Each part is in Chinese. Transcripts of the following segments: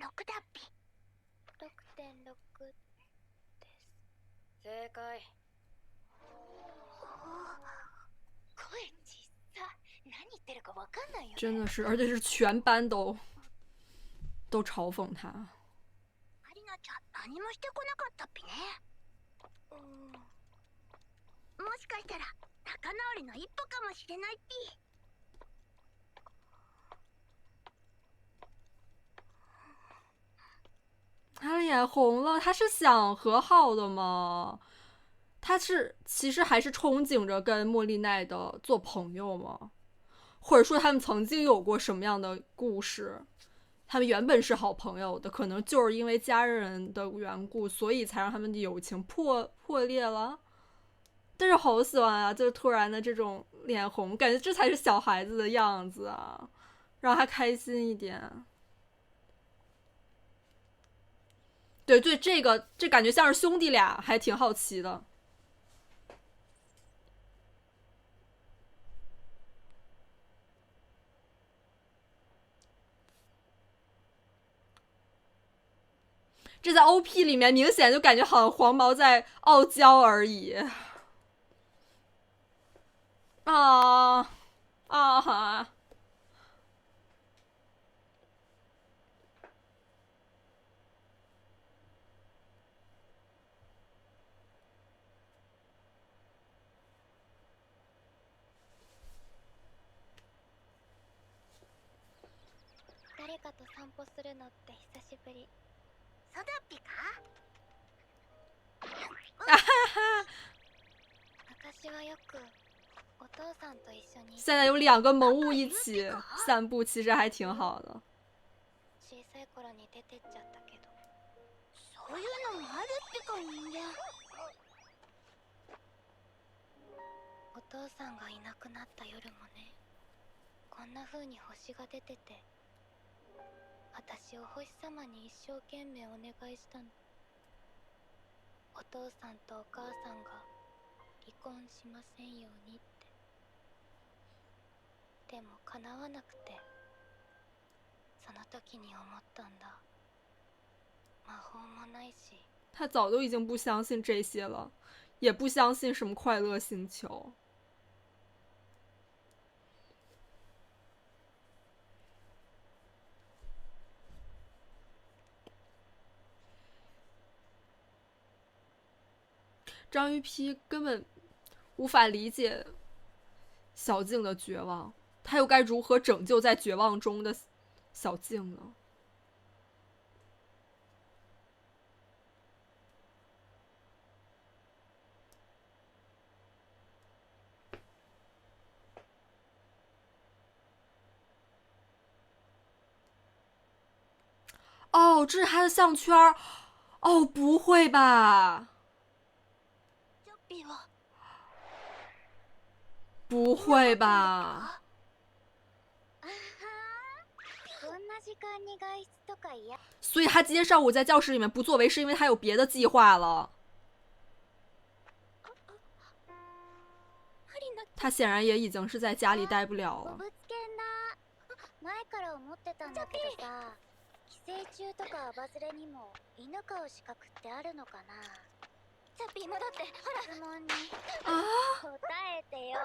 6だっぴ。6.6です。正解。声小さ。何言ってるかわかんないよね。真的是，而且是全班都嘲讽他。アリナちゃん何もしてこなかったっぴね。もしかしたら仲直りの一歩かもしれないっぴ。他脸红了，他是想和好的吗？他是其实还是憧憬着跟莫莉奈的做朋友吗？或者说他们曾经有过什么样的故事？他们原本是好朋友的，可能就是因为家人的缘故，所以才让他们的友情破裂了。但是好喜欢啊，就是突然的这种脸红，感觉这才是小孩子的样子啊，让他开心一点。对对，这感觉像是兄弟俩，还挺好奇的。这在 OP 里面明显就感觉好像黄毛在傲娇而已。啊啊！誰かと散歩するのって久しぶり。そうだっぴか？昔はよくお父さんと一緒に。现在有2个萌物一起散步，其实还挺好的。小さい頃に出てっちゃったけど。そういうのもあるってか人間。お父さんがいなくなった夜もね、こんな風に星が出てて、私お星様に一生懸命お願いしたの。お父さんとお母さんが離婚しませんようにって。でも叶わなくて、その時に思ったんだ。魔法もないし。他早都已经不相信这些了，也不相信什么快乐星球。张玉批根本无法理解小静的绝望，他又该如何拯救在绝望中的小静呢？哦，这是他的项圈。哦，不会吧？不会吧？所以他今天上午在教室里面不作为，是因为他有别的计划了。他显然也已经是在家里待不了了。前から思ってたんだけどさ、寄生虫とかアバズレにも犬顔資格ってあるのかな？チャピ今だってほら質問に答えてよ。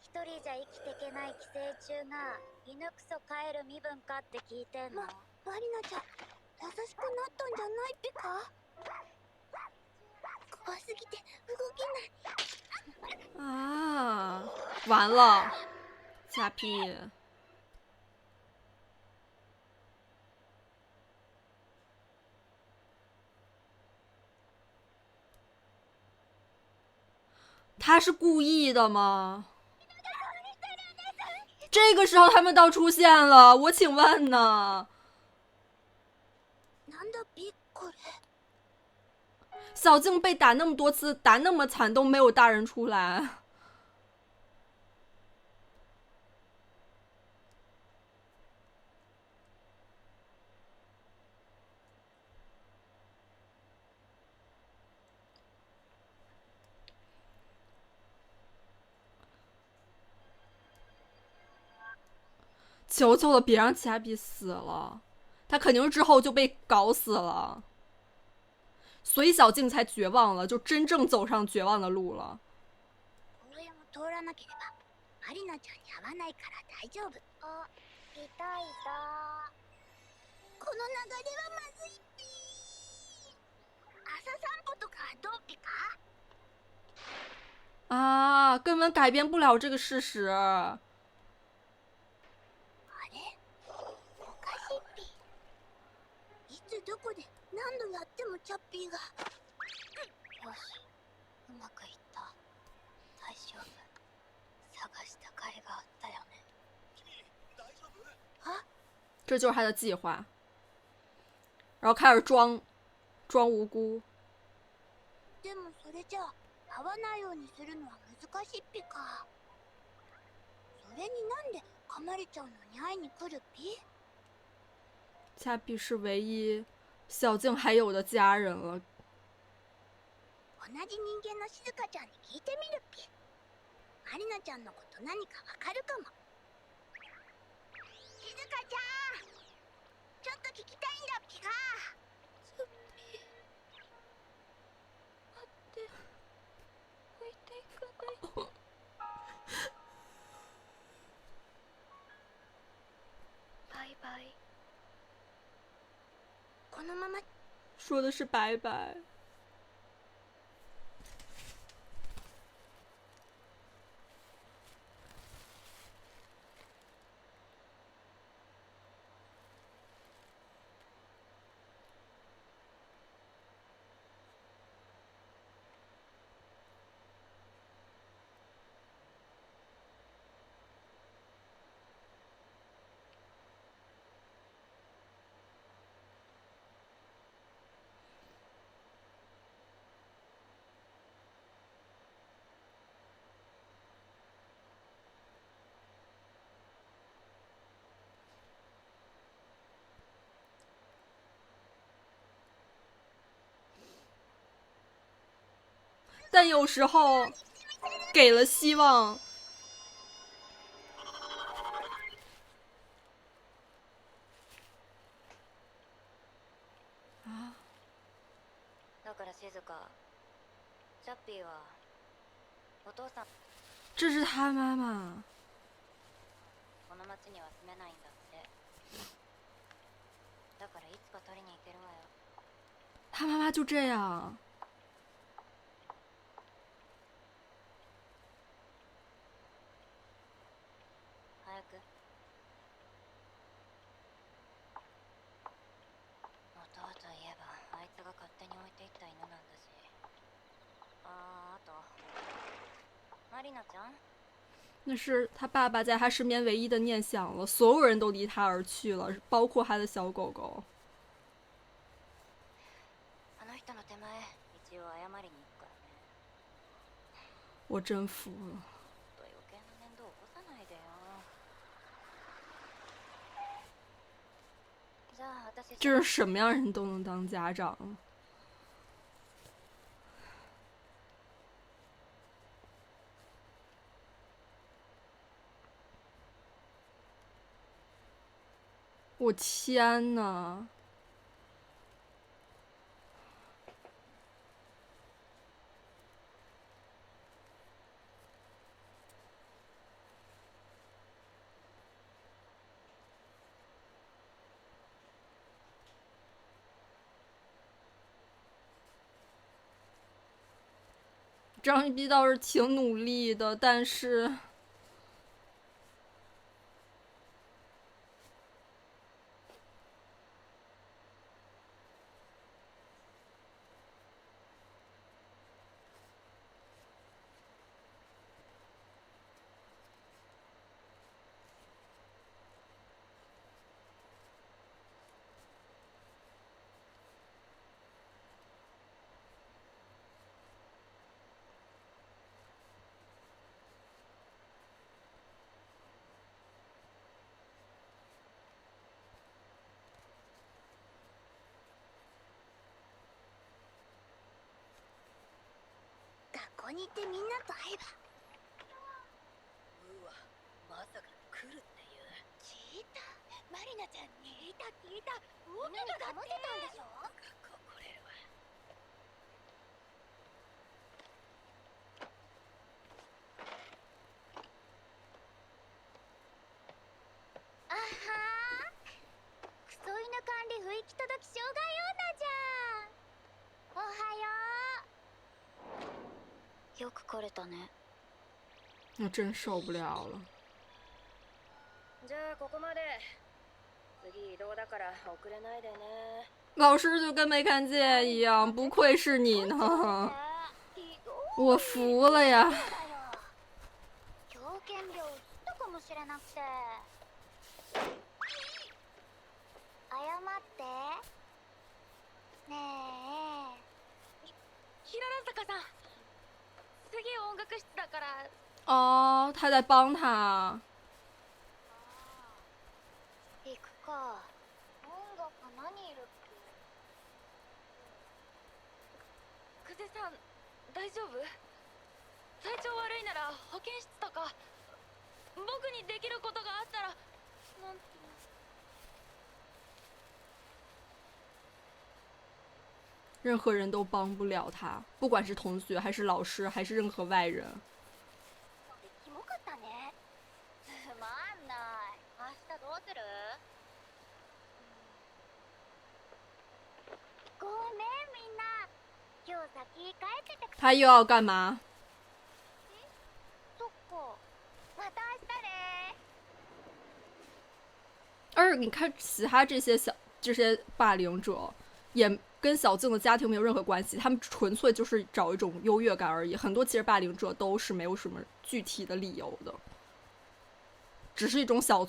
一人じゃ生きていけない寄生虫が犬クソ飼える身分かって聞いてんの。マリナちゃん優しくなったんじゃないってか？怖すぎて動けない。啊，完了，假屁！他是故意的吗？这个时候他们倒出现了，我请问呢？小静被打那么多次，打那么惨都没有大人出来。求求了，别让奇亚比死了！他肯定之后就被搞死了，所以小静才绝望了，就真正走上绝望的路了。公園を通らなければマリナちゃんに会わないから大丈夫。あ、いたいた。この流れはまずいっぴー。朝散歩とかどうっぴか？啊，根本改变不了这个事实。あれ？おかしいっぴ。いつどこで何度やってもチャッピーが。よし、うまくいった。大丈夫。探した甲斐があったよね。大丈夫？啊？这就是他的计划，然后开始装无辜。でもそれじゃあ会わないようにするのは難しいっぴか。それになんでかまれちゃうのに会いに来るっぴ？恰比是唯一小静还有的家人了。同じ人間の静香ちゃんに聞いてみるっぴ。マリナちゃんのこと何かわかるかも。静香ちゃん、ちょっと聞きたいんだっぴが。チャッピー、待って、置いていかないで。バイバイ。このまま。说的是拜拜。但有时候给了希望。啊，だから静香、チャッピーはお父さん。这是他妈妈。この町には住めないんだって。だからいつか取りに行けるわよ。他妈妈就这样。早く。元はといえばあいつが勝手に置いていった犬なんだし。あとマリナちゃん。那是他爸爸在他身边唯一的念想了，所有人都离他而去了，包括他的小狗狗。あの人の手前、一応謝りに行くからね。我真服了。余計な面倒起こさないでよ。じゃあ私。这是什么样人都能当家长？我天哪！张一逼倒是挺努力的，但是学校に行ってみんなと会えば。うわ、まさか来るっていう。聞いた。マリナちゃんに言いた聞いた大怪我だって。たんでしょ。これはあはー、クソ犬管理不行き届き障害女じゃん。おはよう。よく来れたね。我真受不了了。じゃあここまで。次移動だから遅れないでね。老师就跟没看见一样，不愧是你呢，我服了呀。狂犬病うつったかもしれなくて。謝ってねえ。平坂さん、次音楽室だから。哦，他在帮他。行くか。音楽何いるっけ。久世さん、大丈夫？体調悪いなら保健室とか。僕にできることがあったら。なんて。任何人都帮不了他，不管是同学还是老师还是任何外人。キモかったね。つまんない。明日どうする？ごめんみんな。今日先帰ってて。他又要干嘛？そっか。また明日ね。而你看其他这些霸凌者，也跟小静的家庭没有任何关系，他们纯粹就是找一种优越感而已。很多其实霸凌者都是没有什么具体的理由的，只是一种小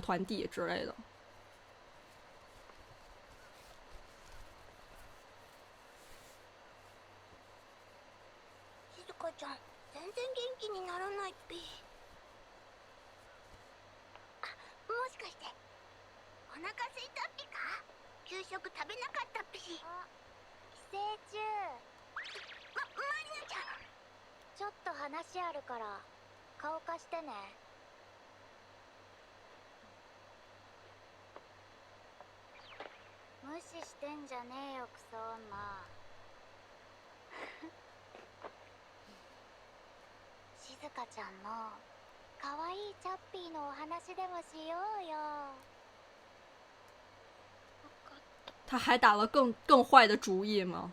团体之类的。静香ちゃん、全然元気にならないっぴ。あ、もしかしてお腹空いたっぴか？給食食べなかったっぴ。寄生虫。マリナちゃん、ちょっと話あるから顔貸してね。無視してんじゃねえよクソ女。静香ちゃんの可愛いチャッピーのお話でもしようよ。他还打了更坏的主意吗？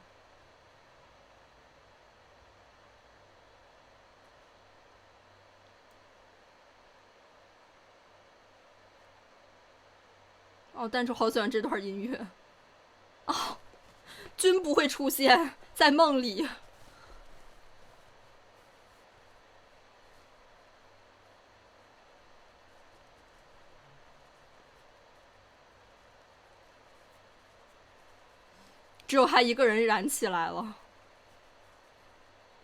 哦，但是好喜欢这段音乐。哦，君不会出现在梦里。只有他一个人燃起来了。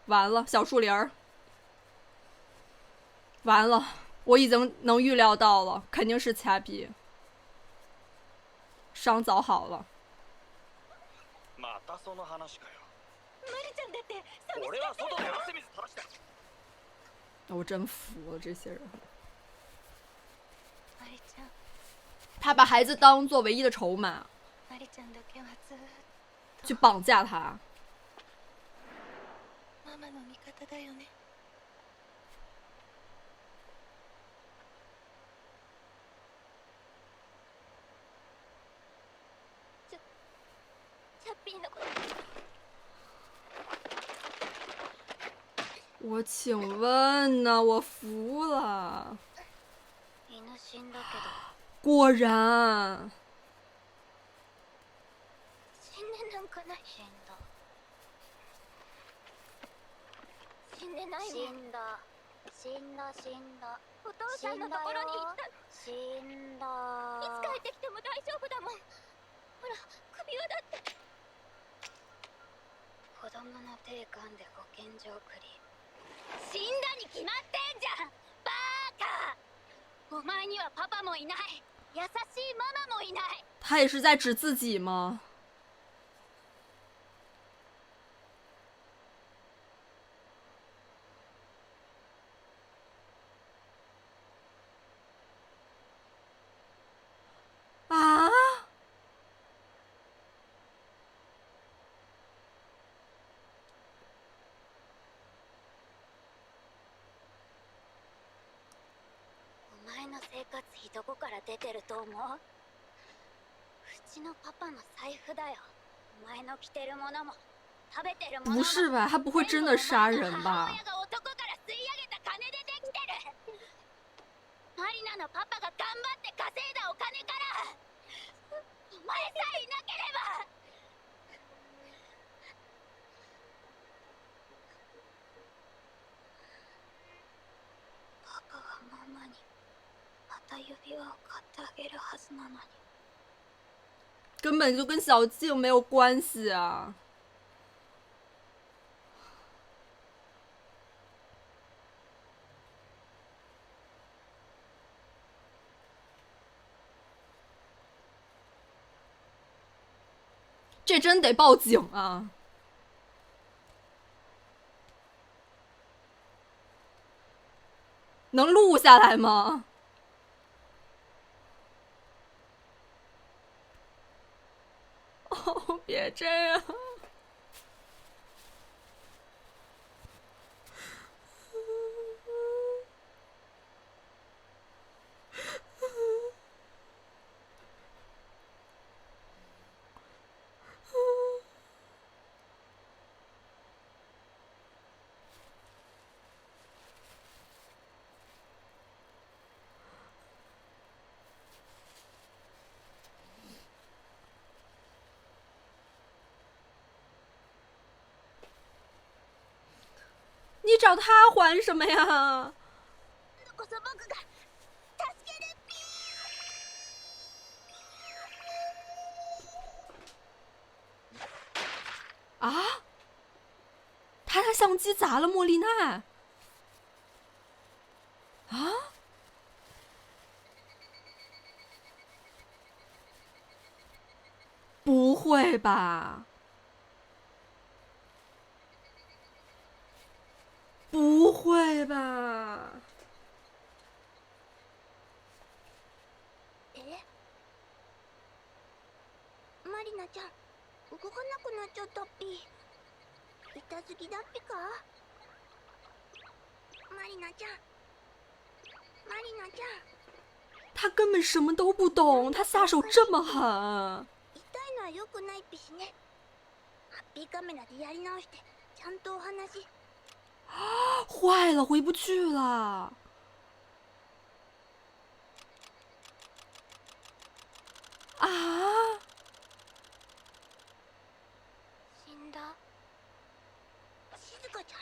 完了，小树林儿。完了，我已经能预料到了，肯定是恰比。伤早好了。またその話かよ。マリちゃんだって俺は外で汗水垂らした。我真服了这些人。マリちゃん。他把孩子当做唯一的筹码。マリちゃんだけはずっと。去绑架他。ママの味方だよね。チャッピーのこと。我请问呢？我服了。犬死んだけど。果然。死んでなんかない。死んでないもん。死んだ。お父さんのところに行った。死んだ。いつ帰ってきても大丈夫だもん。ほら、首輪だって。子供の手噛んで保健所送り。死んだに決まってんじゃん、バーカ。お前にはパパもいない、優しいママもいない。他也是在指自己吗？啊！生活費どこから出てると思う？うちのパパの財布だよ。お前の着てるものも食べてるものも不是吧？他不会真的杀人吧？全部お前の母親が男から吸い上げた金でできてる。マリナのパパが頑張って稼いだお金からお前さえいなければ。パパはママにまた指輪を買ってあげるはずなのに。根本就跟小静没有关系啊！这真得报警啊！能录下来吗？哦，别这样！你找他还什么呀？こそ僕が助ける。啊！他拿相机砸了莫莉奈！啊！不会吧？不会吧？マリナちゃん、動かなくなっちゃったっぴ。痛すぎだっぴか？マリナちゃん、マリナちゃん。他根本什么都不懂，他下手这么狠。痛いのは良くないっぴしね。ハッピーカメラでやり直してちゃんとお話。坏了，回不去了。啊！死んだ？静香ちゃん。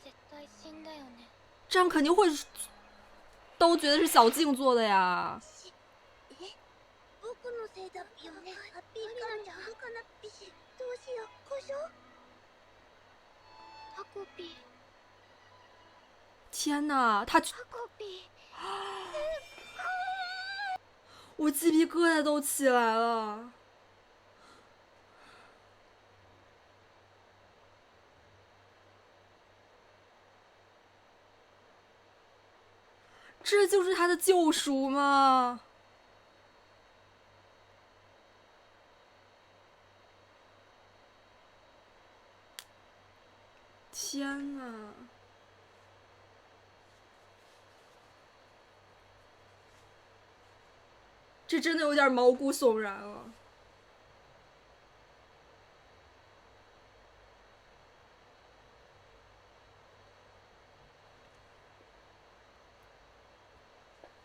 絶対死んだよね。这样肯定会都觉得是小静做的呀。僕のせいだっぴよね。ハッピーカメラ動かなっぴし。どうしよう、故障？タコピー。天哪，他タコピー。我鸡皮疙瘩都起来了。这就是他的救赎吗？天哪！这真的有点毛骨悚然了。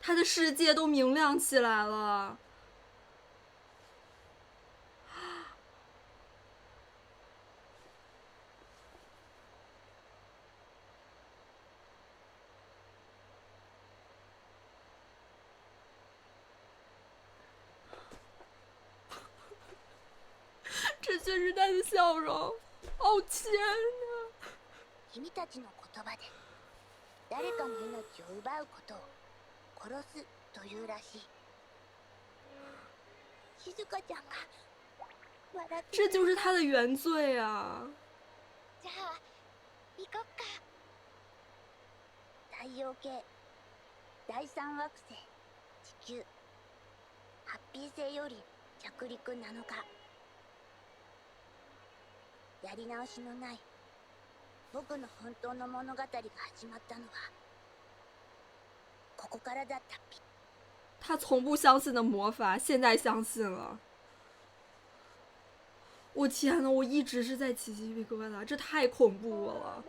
他的世界都明亮起来了。这就是他的笑容。哦天哪！君たちの言葉で誰かの命を奪うことを殺すというらしい。静香ちゃんが笑って。这就是他的原罪啊！じゃあ行こっか。太陽系第三惑星地球ハッピー星より着陸7日。やり直しのない僕の本当の物語が始まったのはここからだったピ。他从不相信的魔法，现在相信了。我天呐，我一直是在起鸡皮疙瘩，这太恐怖了，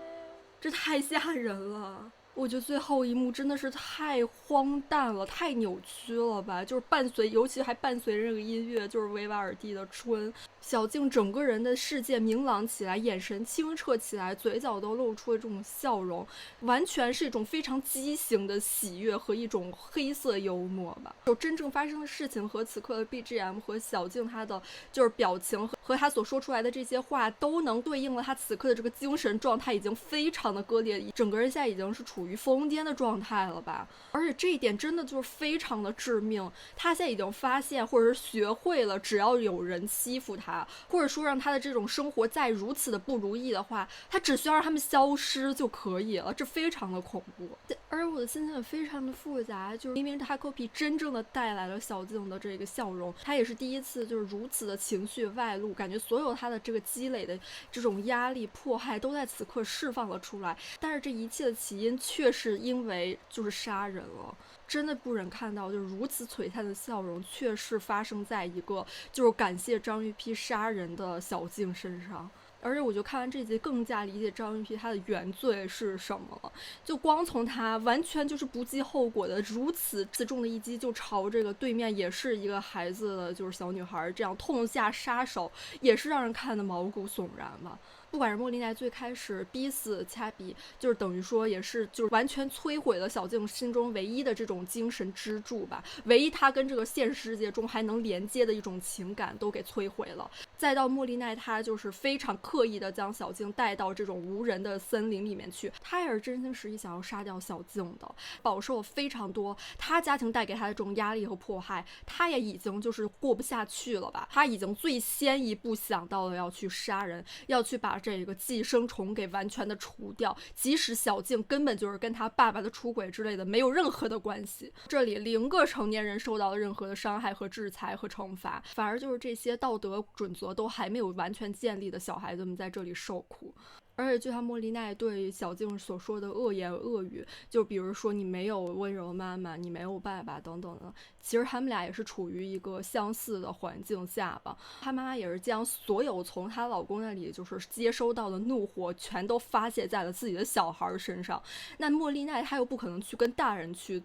这太吓人了。我觉得最后一幕真的是太荒诞了，太扭曲了吧，就是尤其还伴随着这个音乐，就是维瓦尔第的《春》，小静整个人的世界明朗起来，眼神清澈起来，嘴角都露出了这种笑容，完全是一种非常畸形的喜悦和一种黑色幽默吧。就真正发生的事情和此刻的 BGM 和小静她的就是表情和她所说出来的这些话，都能对应了她此刻的这个精神状态，已经非常的割裂，整个人现在已经是处于疯癫的状态了吧。而且这一点真的就是非常的致命，她现在已经发现或者是学会了，只要有人欺负她，或者说让她的这种生活再如此的不如意的话，她只需要让他们消失就可以了，这非常的恐怖。而我的心情也非常的复杂，就是明明Takopi真正的带来了小静的这个笑容，她也是第一次就是如此的情绪外露，感觉所有她的这个积累的这种压力迫害都在此刻释放了出来。但是这一切的起因却是因为就是杀人了。真的不忍看到，就是如此璀璨的笑容，却是发生在一个就是感谢张玉批杀人的小静身上。而且我就看完这集更加理解张玉批他的原罪是什么了，就光从他完全就是不计后果的如此刺中的一击就朝这个对面也是一个孩子的就是小女孩这样痛下杀手，也是让人看得毛骨悚然吧。不管是莫莉奈最开始逼死恰比，就是等于说也是就是完全摧毁了小静心中唯一的这种精神支柱吧，唯一她跟这个现实世界中还能连接的一种情感都给摧毁了。再到莫莉奈她就是非常刻意的将小静带到这种无人的森林里面去，她也是真心实意想要杀掉小静的，饱受非常多她家庭带给她的这种压力和迫害，她也已经就是过不下去了吧，她已经最先一步想到了要去杀人，要去把这个寄生虫给完全的除掉，即使小静根本就是跟他爸爸的出轨之类的没有任何的关系，这里0个成年人受到了任何的伤害和制裁和惩罚，反而就是这些道德准则都还没有完全建立的小孩子们在这里受苦。而且就像莫莉奈对小静所说的恶言恶语，就比如说你没有温柔妈妈，你没有爸爸等等的，其实他们俩也是处于一个相似的环境下吧。她妈妈也是将所有从她老公那里就是接收到的怒火全都发泄在了自己的小孩身上。那莫莉奈她又不可能去跟大人去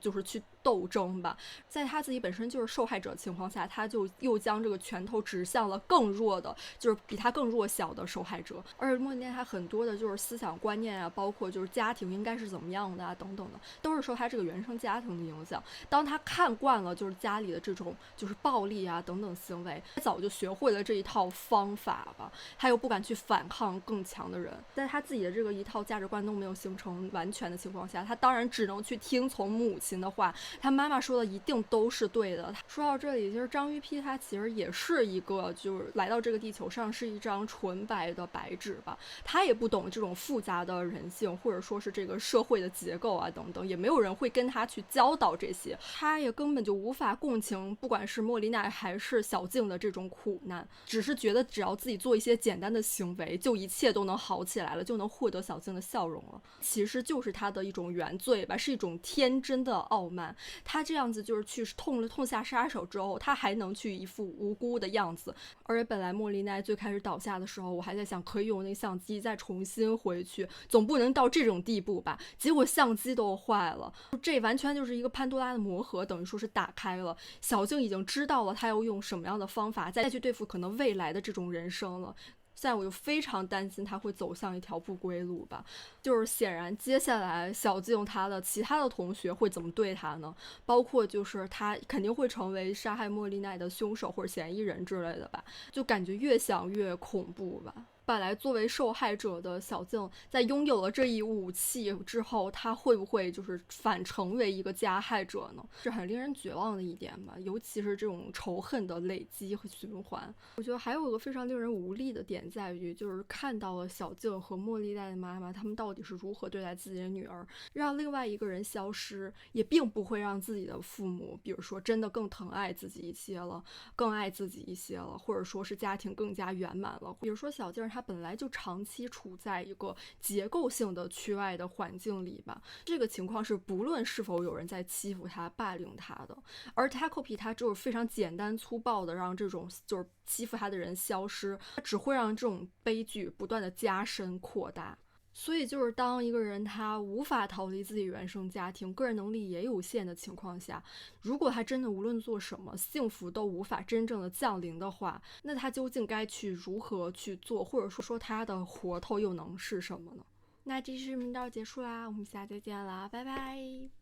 斗争吧，在她自己本身就是受害者情况下，她就又将这个拳头指向了更弱的，就是比她更弱小的受害者。而莫莉奈她很多的就是思想观念啊，包括就是家庭应该是怎么样的啊等等的，都是受她这个原生家庭的影响。当她看惯了就是家里的这种就是暴力啊等等行为，她早就学会了这一套方法吧，她又不敢去反抗更强的人，在她自己的这个一套价值观都没有形成完全的情况下，她当然只能去听从母亲的话，她妈妈说的一定都是对的。说到这里，其实张玉批她其实也是一个就是来到这个地球上是一张纯白的白纸吧，她也不懂这种复杂的人性或者说是这个社会的结构啊等等，也没有人会跟她去教导这些，她也根本就无法共情不管是莫莉奈还是小静的这种苦难，只是觉得只要自己做一些简单的行为，就一切都能好起来了，就能获得小静的笑容了。其实就是她的一种原罪吧，是一种天真的傲慢。她这样子就是去痛下杀手之后，她还能去一副无辜的样子。而且本来莫莉奈最开始倒下的时候，我还在想可以用那个相机再重新回去，总不能到这种地步吧，结果相机都坏了，这完全就是一个潘多拉的魔盒，等于说是打开了，小静已经知道了她要用什么样的方法再去对付可能未来的这种人生了。现在我就非常担心他会走向一条不归路吧，就是显然接下来小静她的其他的同学会怎么对她呢？包括就是她肯定会成为杀害莫莉奈的凶手或者嫌疑人之类的吧，就感觉越想越恐怖吧。本来作为受害者的小静，在拥有了这一武器之后，她会不会就是反成为一个加害者呢？是很令人绝望的一点吧，尤其是这种仇恨的累积和循环。我觉得还有一个非常令人无力的点在于，就是看到了小静和莫莉奈的妈妈他们到底是如何对待自己的女儿，让另外一个人消失，也并不会让自己的父母比如说真的更疼爱自己一些了，更爱自己一些了，或者说是家庭更加圆满了。比如说小静他本来就长期处在一个结构性的区外的环境里吧。这个情况是不论是否有人在欺负他、霸凌他的，而 Takopi 他就是非常简单粗暴的让这种就是欺负他的人消失，他只会让这种悲剧不断的加深扩大。所以就是当一个人他无法逃离自己原生家庭，个人能力也有限的情况下，如果他真的无论做什么，幸福都无法真正的降临的话，那他究竟该去如何去做，或者说他的活头又能是什么呢？那这期视频到结束啦，我们下期再见啦，拜拜。